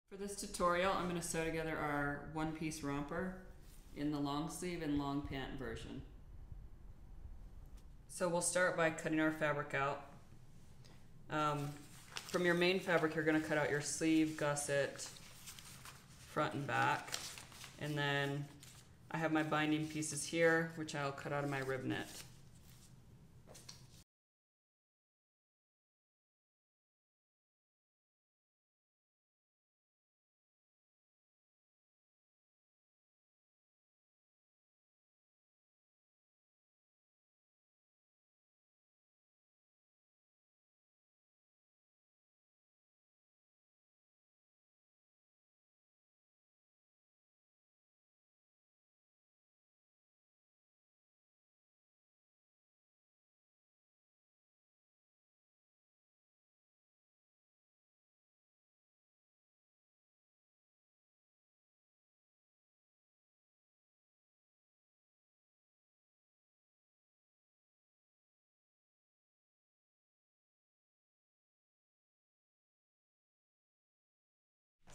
For this tutorial, I'm going to sew together our one-piece romper in the long sleeve and long pant version. So we'll start by cutting our fabric out. From your main fabric, you're going to cut out your sleeve, gusset, front and back, and then I have my binding pieces here, which I'll cut out of my rib knit.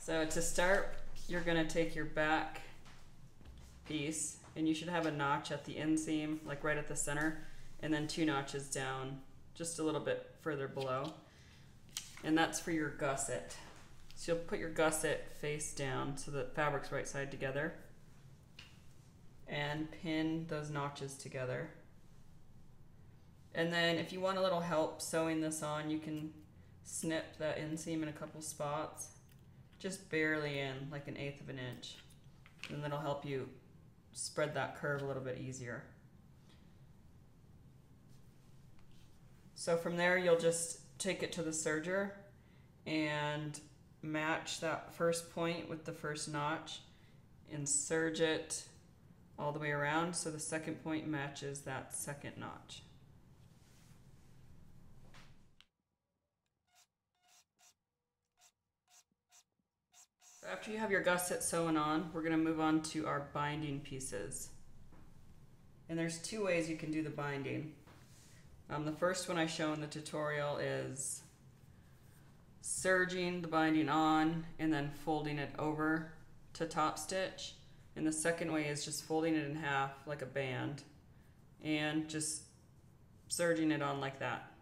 So to start, you're going to take your back piece, and you should have a notch at the inseam, like right at the center, and then 2 notches down, just a little bit further below. And that's for your gusset. So you'll put your gusset face down so the fabric's right side together, and pin those notches together. And then if you want a little help sewing this on, you can snip that inseam in a couple spots, just barely in, like 1/8 of an inch. And that'll help you spread that curve a little bit easier. So from there, you'll just take it to the serger and match that first point with the first notch and serge it all the way around so the second point matches that second notch. After you have your gusset sewn on, we're going to move on to our binding pieces. And there's 2 ways you can do the binding. The first one I show in the tutorial is serging the binding on and then folding it over to top stitch. And the second way is just folding it in half like a band and just serging it on like that.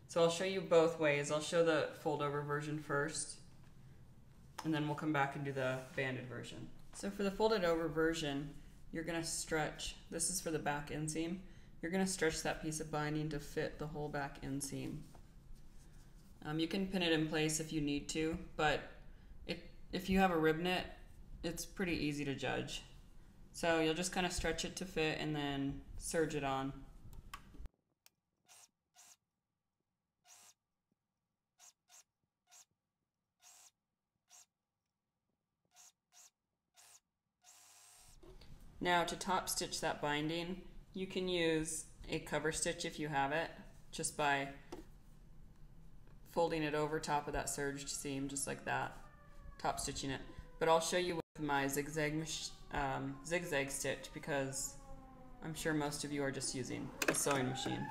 So I'll show you both ways. I'll show the fold over version first, and then we'll come back and do the banded version. So for the folded over version, you're going to stretch, this is for the back inseam, you're going to stretch that piece of binding to fit the whole back inseam. You can pin it in place if you need to, but if you have a rib knit, it's pretty easy to judge. So you'll just kind of stretch it to fit and then serge it on. Now to top stitch that binding, you can use a cover stitch if you have it, just by folding it over top of that serged seam, just like that, top stitching it. But I'll show you with my zigzag stitch because I'm sure most of you are just using a sewing machine.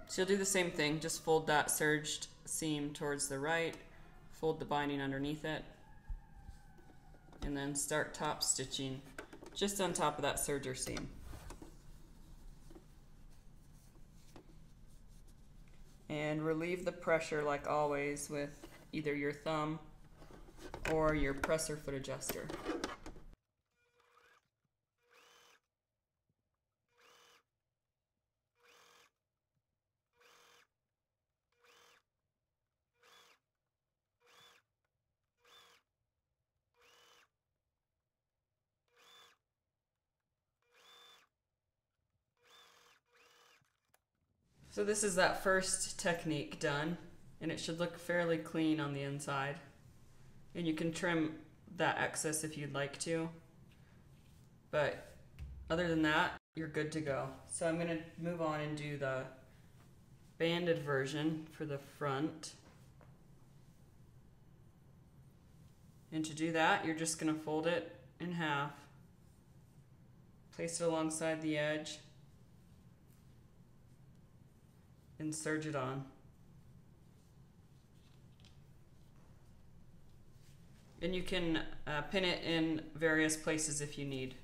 So you'll do the same thing, just fold that serged seam towards the right, fold the binding underneath it, and then start top stitching just on top of that serger seam. And relieve the pressure like always with either your thumb or your presser foot adjuster. So this is that first technique done, and it should look fairly clean on the inside. And you can trim that excess if you'd like to, but other than that, you're good to go. So I'm going to move on and do the banded version for the front. And to do that, you're just going to fold it in half, place it alongside the edge, and serge it on. And you can pin it in various places if you need.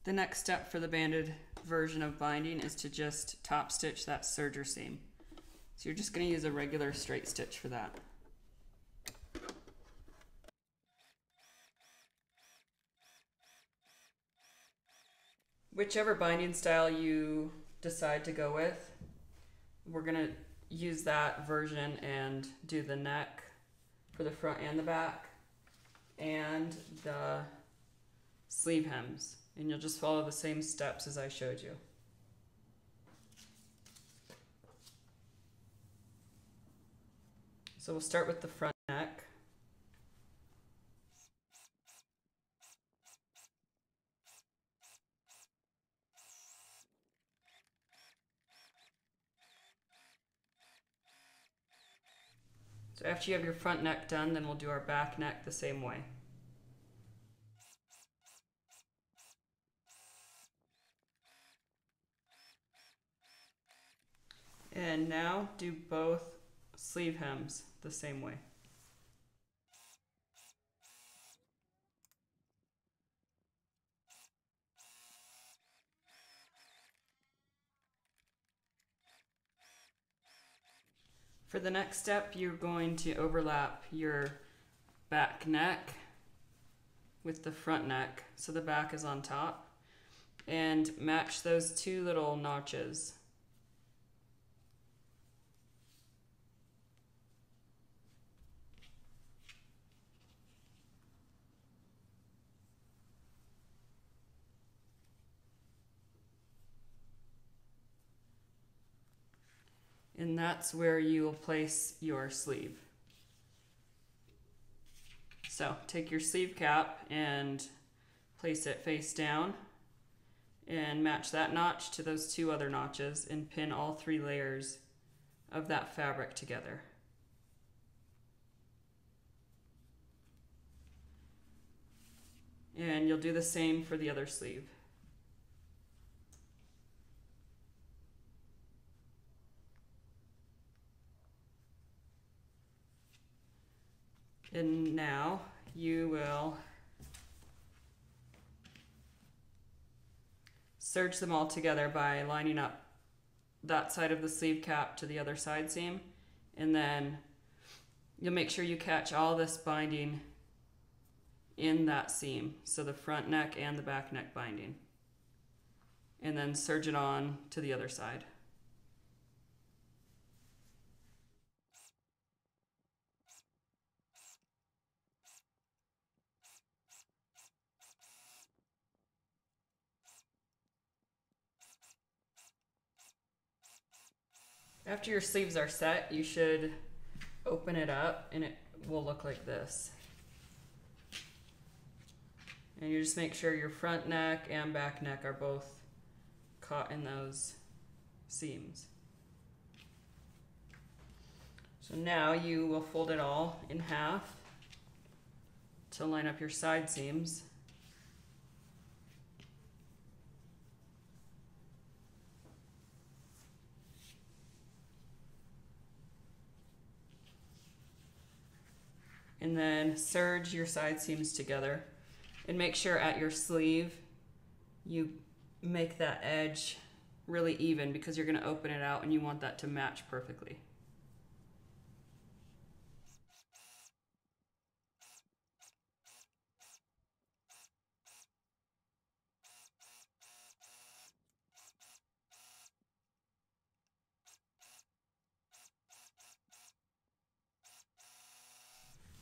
The next step for the banded version of binding is to just top stitch that serger seam. So you're just going to use a regular straight stitch for that. Whichever binding style you decide to go with, we're going to use that version and do the neck for the front and the back and the sleeve hems. And you'll just follow the same steps as I showed you. So we'll start with the front neck. So after you have your front neck done, then we'll do our back neck the same way. And now do both sleeve hems the same way. For the next step, you're going to overlap your back neck with the front neck, so the back is on top, and match those two little notches. And that's where you will place your sleeve. So take your sleeve cap and place it face down and match that notch to those two other notches and pin all 3 layers of that fabric together. And you'll do the same for the other sleeve. And now you will serge them all together by lining up that side of the sleeve cap to the other side seam, and then you'll make sure you catch all this binding in that seam, so the front neck and the back neck binding, and then serge it on to the other side. After your sleeves are set, you should open it up and it will look like this. And you just make sure your front neck and back neck are both caught in those seams. So now you will fold it all in half to line up your side seams. And then serge your side seams together, and make sure at your sleeve you make that edge really even, because you're going to open it out and you want that to match perfectly.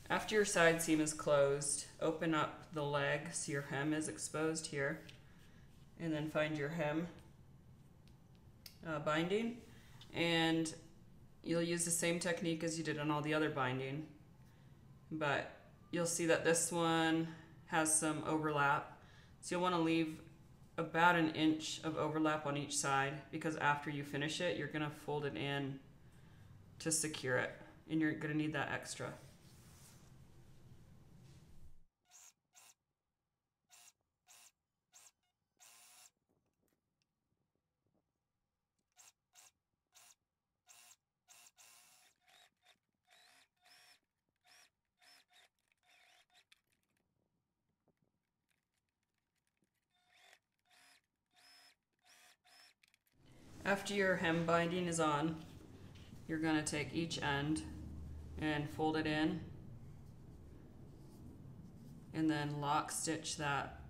After your side seam is closed, open up the leg so your hem is exposed here, and then find your hem binding, and you'll use the same technique as you did on all the other binding, but you'll see that this one has some overlap, so you'll want to leave about 1 inch of overlap on each side, because after you finish it, you're going to fold it in to secure it, and you're going to need that extra. After your hem binding is on, you're going to take each end and fold it in and then lock stitch that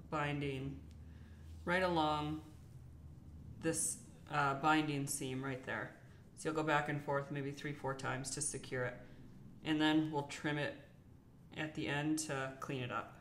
binding right along this binding seam right there. So you'll go back and forth maybe 3-4 times to secure it, and then we'll trim it at the end to clean it up.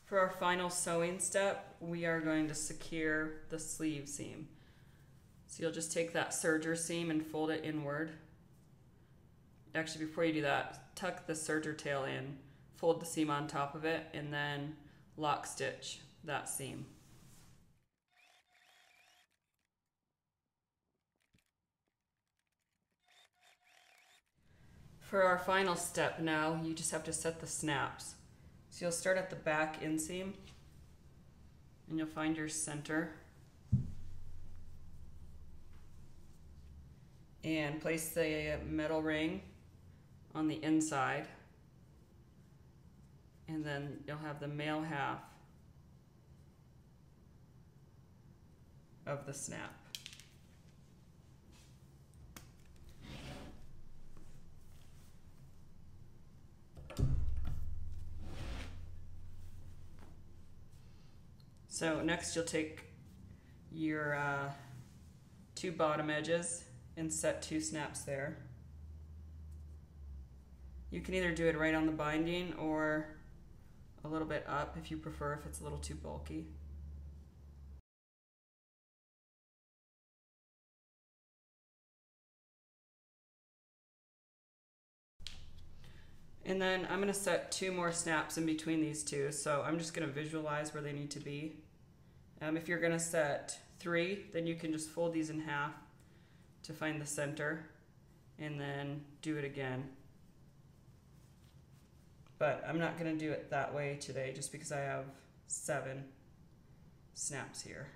For our final sewing step, we are going to secure the sleeve seam. So you'll just take that serger seam and fold it inward. Actually, before you do that, tuck the serger tail in, fold the seam on top of it, and then lock stitch that seam. For our final step now, you just have to set the snaps. So you'll start at the back inseam, and you'll find your center, and place the metal ring on the inside, and then you'll have the male half of the snap. So next you'll take your 2 bottom edges and set 2 snaps there. You can either do it right on the binding or a little bit up if you prefer, if it's a little too bulky. And then I'm going to set 2 more snaps in between these 2, so I'm just going to visualize where they need to be. If you're going to set 3, then you can just fold these in half to find the center and then do it again. But I'm not going to do it that way today just because I have 7 snaps here.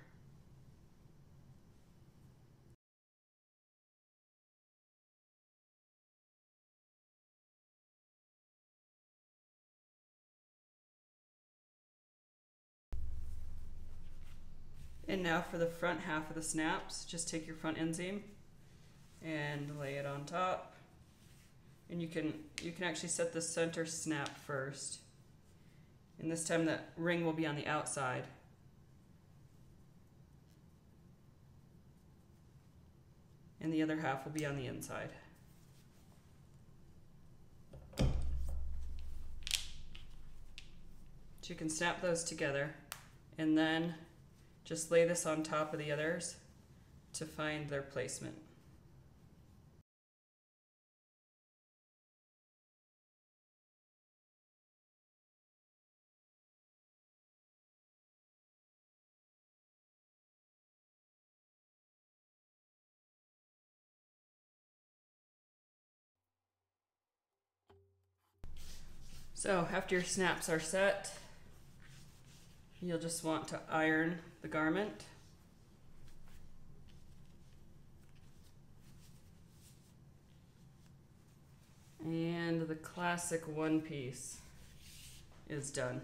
And now for the front half of the snaps, just take your front inseam and lay it on top. And you can actually set the center snap first. And this time the ring will be on the outside. And the other half will be on the inside. So you can snap those together and then just lay this on top of the others to find their placement. So after your snaps are set, you'll just want to iron the garment. And the classic one piece is done.